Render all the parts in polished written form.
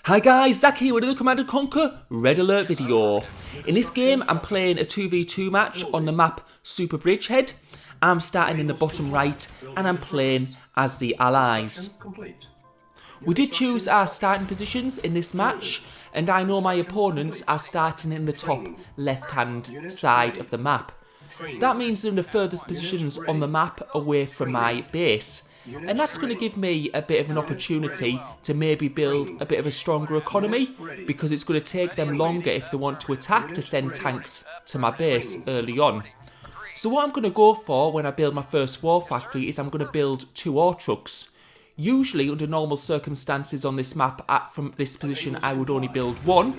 Hi guys, Zach here with another Command & Conquer Red Alert video. In this game I'm playing a 2v2 match on the map Super Bridgehead. I'm starting in the bottom right and I'm playing as the Allies. We did choose our starting positions in this match, and I know my opponents are starting in the top left hand side of the map. That means they're in the furthest positions on the map away from my base. And that's going to give me a bit of an opportunity to maybe build a bit of a stronger economy, because it's going to take them longer if they want to attack to send tanks to my base early on. So what I'm going to go for when I build my first war factory is I'm going to build 2 ore trucks. Usually under normal circumstances on this map from this position I would only build 1,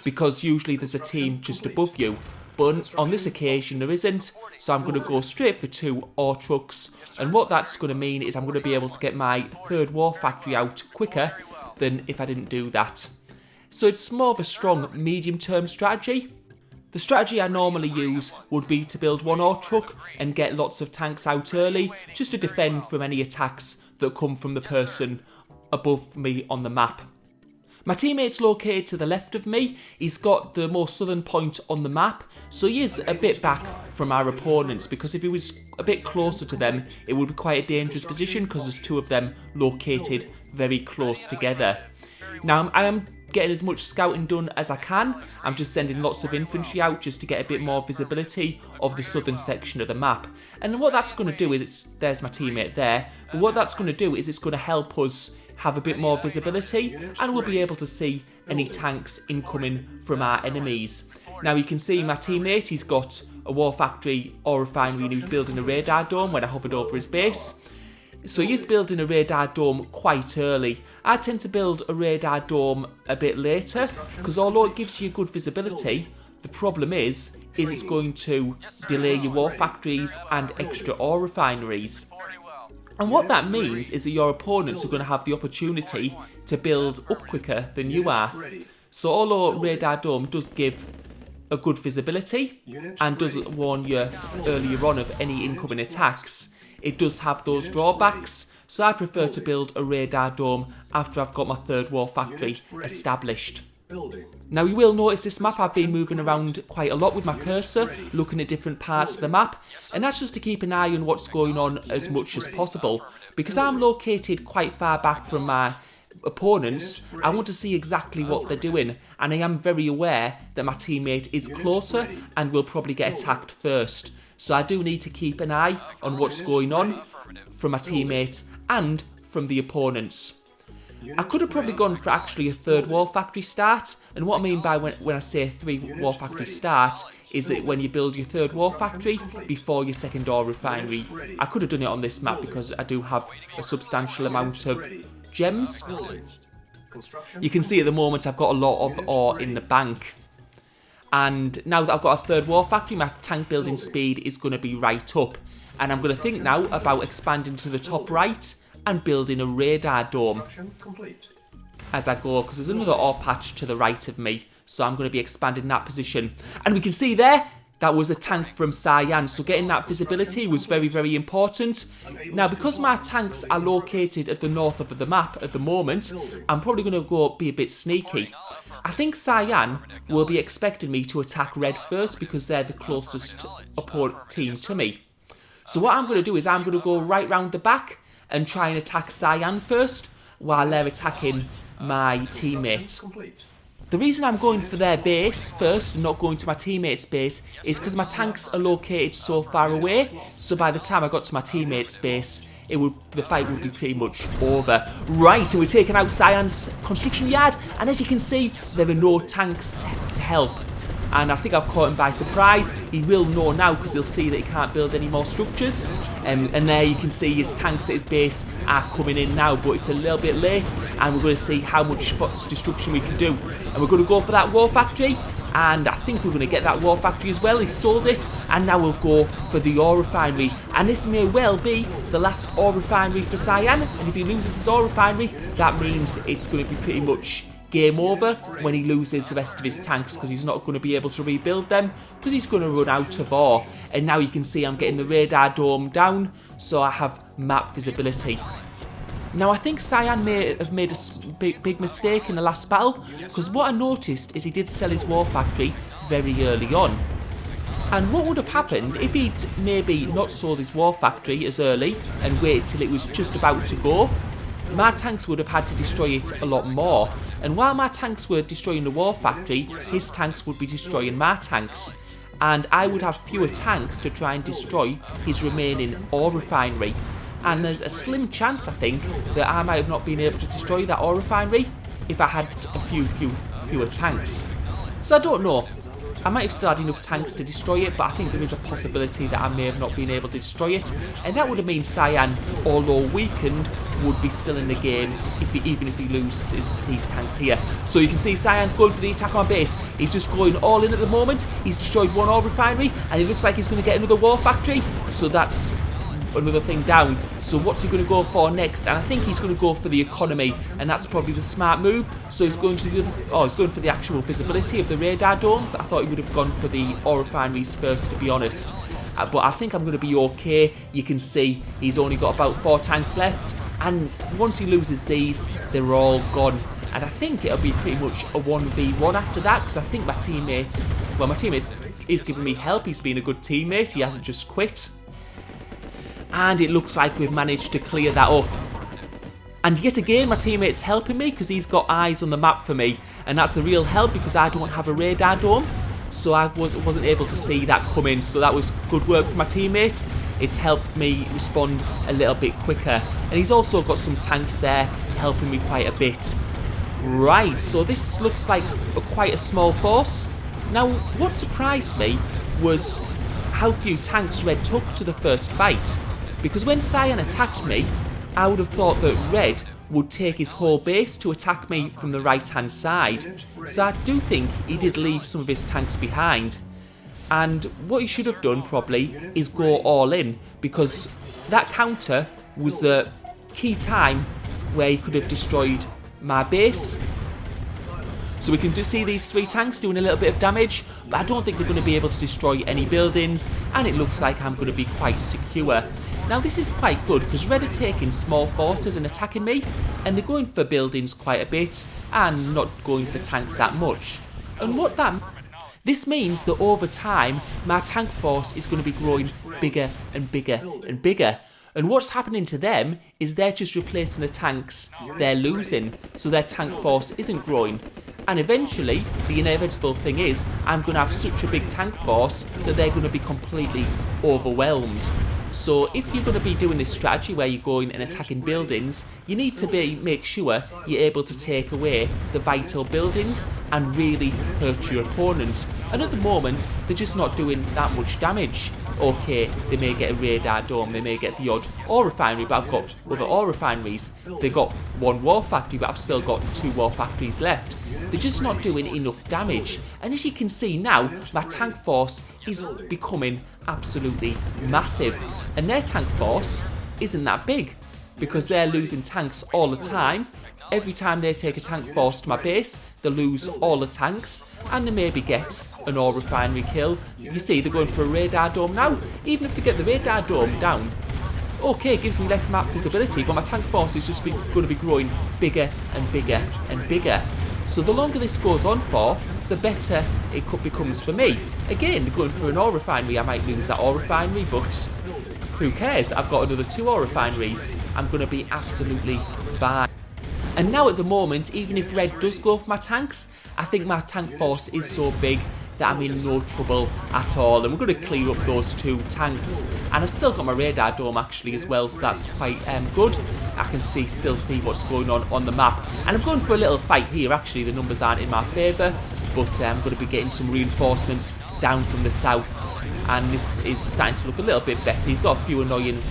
because usually there's a team just above you. But on this occasion there isn't, so I'm going to go straight for 2 ore trucks, and what that's going to mean is I'm going to be able to get my third war factory out quicker than if I didn't do that. So it's more of a strong medium term strategy. The strategy I normally use would be to build 1 ore truck and get lots of tanks out early, just to defend from any attacks that come from the person above me on the map. My teammate's located to the left of me. He's got the most southern point on the map, so he is a bit back from our opponents, because if he was a bit closer to them it would be quite a dangerous position, because there's 2 of them located very close together. Now I am getting as much scouting done as I can. I'm just sending lots of infantry out just to get a bit more visibility of the southern section of the map. And what that's going to do is, there's my teammate there, but what that's going to do is it's going to help us have a bit more visibility, and we'll be able to see any tanks incoming from our enemies. Now you can see my teammate, he's got a war factory or refinery, and he's building a radar dome when I hovered over his base. So he's building a radar dome quite early. I tend to build a radar dome a bit later, because although it gives you good visibility, the problem is it's going to delay your war factories and extra ore refineries. And what that means is that your opponents are going to have the opportunity to build up quicker than you are. So although radar dome does give a good visibility and does warn you earlier on of any incoming attacks, it does have those drawbacks. So I prefer to build a radar dome after I've got my third war factory established. Now you will notice this map I've been moving around quite a lot with my cursor, looking at different parts of the map, and that's just to keep an eye on what's going on as much as possible. Because I'm located quite far back from my opponents, I want to see exactly what they're doing, and I am very aware that my teammate is closer and will probably get attacked first. So I do need to keep an eye on what's going on from my teammate and from the opponents. I could have probably gone for actually a third war factory start, and what I mean by when I say 3 war factory start is that when you build your third war factory before your second ore refinery. I could have done it on this map because I do have a substantial amount of gems. You can see at the moment I've got a lot of ore in the bank, and now that I've got a third war factory, my tank building speed is going to be right up, and I'm going to think now about expanding to the top right and building a radar dome as I go, because there's another ore patch to the right of me, so I'm going to be expanding that position. And we can see there, that was a tank from Cyan, so getting that visibility was very, very important. Now because my tanks are located at the north of the map at the moment, I'm probably going to be a bit sneaky. I think Cyan will be expecting me to attack red first, because they're the closest opponent team to me. So what I'm going to do is I'm going to go right round the back and try and attack Cyan first, while they're attacking my teammate. The reason I'm going for their base first and not going to my teammate's base is because my tanks are located so far away, so by the time I got to my teammate's base, the fight would be pretty much over. Right, and we're taking out Cyan's construction yard, and as you can see, there are no tanks to help. And I think I've caught him by surprise. He will know now, because he'll see that he can't build any more structures. And there you can see his tanks at his base are coming in now, but it's a little bit late, and we're going to see how much destruction we can do. And we're going to go for that war factory, and I think we're going to get that war factory as well. He sold it, and now we'll go for the ore refinery. And this may well be the last ore refinery for Cyan, and if he loses his ore refinery, that means it's going to be pretty much game over when he loses the rest of his tanks, because he's not going to be able to rebuild them, because he's going to run out of ore. And now you can see I'm getting the radar dome down, so I have map visibility. Now I think Cyan may have made a big mistake in the last battle, because what I noticed is he did sell his war factory very early on. And what would have happened if he'd maybe not sold his war factory as early and waited till it was just about to go? My tanks would have had to destroy it a lot more. And while my tanks were destroying the war factory, his tanks would be destroying my tanks. And I would have fewer tanks to try and destroy his remaining ore refinery. And there's a slim chance, I think, that I might have not been able to destroy that ore refinery if I had a fewer tanks. So I don't know. I might have still had enough tanks to destroy it, but I think there is a possibility that I may have not been able to destroy it. And that would have meant Cyan, although weakened, would be still in the game even if he loses these tanks here. So you can see Cyan's going for the attack on base. He's just going all in at the moment. He's destroyed one ore refinery, and it looks like he's going to get another war factory. So that's another thing down. So what's he going to go for next? And I think he's going to go for the economy, and that's probably the smart move. So he's going to he's going for the actual visibility of the radar domes. I thought he would have gone for the ore refineries first, to be honest. But I think I'm going to be okay. You can see he's only got about 4 tanks left, and once he loses these, they're all gone. And I think it'll be pretty much a 1v1 after that, because I think my teammate is giving me help. He's been a good teammate. He hasn't just quit. And it looks like we've managed to clear that up. And yet again, my teammate's helping me because he's got eyes on the map for me. And that's a real help because I don't have a radar dome. So I wasn't able to see that coming. So that was good work for my teammate. It's helped me respond a little bit quicker. And he's also got some tanks there helping me quite a bit. Right, so this looks like quite a small force. Now, what surprised me was how few tanks Red took to the first fight. Because when Cyan attacked me, I would have thought that Red would take his whole base to attack me from the right hand side. So I do think he did leave some of his tanks behind. And what he should have done probably is go all in, because that counter was a key time where he could have destroyed my base. So we can see these 3 tanks doing a little bit of damage, but I don't think they're going to be able to destroy any buildings, and it looks like I'm going to be quite secure. Now this is quite good because Red are taking small forces and attacking me, and they're going for buildings quite a bit and not going for tanks that much. And this means that over time my tank force is going to be growing bigger and bigger and bigger. And what's happening to them is they're just replacing the tanks they're losing, so their tank force isn't growing. And eventually, the inevitable thing is, I'm going to have such a big tank force that they're going to be completely overwhelmed. So if you're going to be doing this strategy where you're going and attacking buildings, you need to make sure you're able to take away the vital buildings and really hurt your opponent. And at the moment, they're just not doing that much damage. Okay, they may get a radar dome, they may get the odd ore refinery, but I've got other ore refineries. They've got 1 war factory, but I've still got 2 war factories left. They're just not doing enough damage. And as you can see now, my tank force is becoming absolutely massive. And their tank force isn't that big, because they're losing tanks all the time. Every time they take a tank force to my base, they lose all the tanks, and they maybe get an ore refinery kill. You see, they're going for a radar dome now. Even if they get the radar dome down, okay, it gives me less map visibility, but my tank force is just going to be growing bigger and bigger and bigger. So the longer this goes on for, the better it becomes for me. Again, going for an ore refinery, I might lose that ore refinery, but who cares? I've got another 2 ore refineries. I'm going to be absolutely fine. And now at the moment, even if Red does go for my tanks, I think my tank force is so big that I'm in no trouble at all. And we're going to clear up those 2 tanks. And I've still got my radar dome actually as well, so that's quite good. I can still see what's going on the map. And I'm going for a little fight here. Actually, the numbers aren't in my favour, but I'm going to be getting some reinforcements down from the south. And this is starting to look a little bit better. He's got a few annoying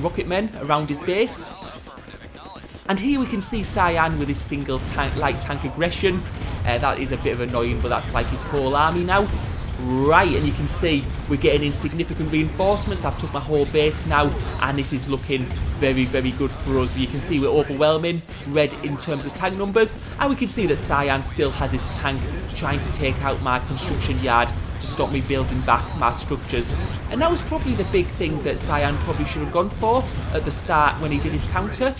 rocket men around his base. And here we can see Cyan with his single light tank aggression. That is a bit of annoying, but that's like his whole army now. Right, and you can see we're getting in significant reinforcements. I've took my whole base now, and this is looking very, very good for us. You can see we're overwhelming Red in terms of tank numbers, and we can see that Cyan still has his tank trying to take out my construction yard to stop me building back my structures. And that was probably the big thing that Cyan probably should have gone for at the start when he did his counter.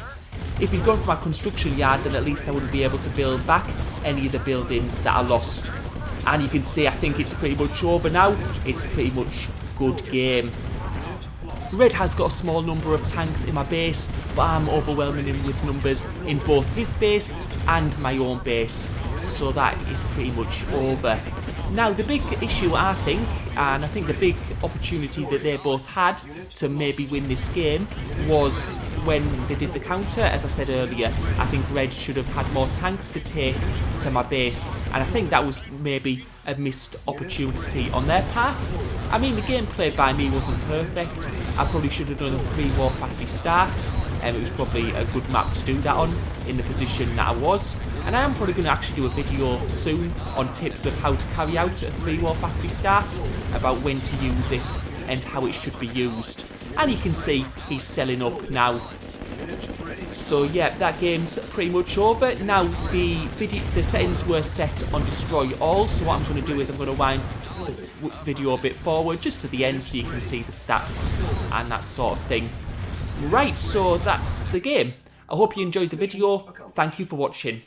if he'd gone for my construction yard, then at least I wouldn't be able to build back any of the buildings that I lost. And you can see, I think it's pretty much over now. It's pretty much good game. Red has got a small number of tanks in my base, but I'm overwhelming him with numbers in both his base and my own base. So that is pretty much over. Now the big issue, I think, and I think the big opportunity that they both had to maybe win this game was when they did the counter. As I said earlier, I think Red should have had more tanks to take to my base, and I think that was maybe a missed opportunity on their part. I mean, the gameplay by me wasn't perfect. I probably should have done a 3-war factory start, and it was probably a good map to do that on in the position that I was. And I am probably going to actually do a video soon on tips of how to carry out a 3-war factory start, about when to use it and how it should be used. And you can see he's selling up now. So yeah, that game's pretty much over. Now the settings were set on destroy all, so what I'm going to do is I'm going to wind the video a bit forward just to the end so you can see the stats and that sort of thing. Right, so that's the game. I hope you enjoyed the video. Thank you for watching.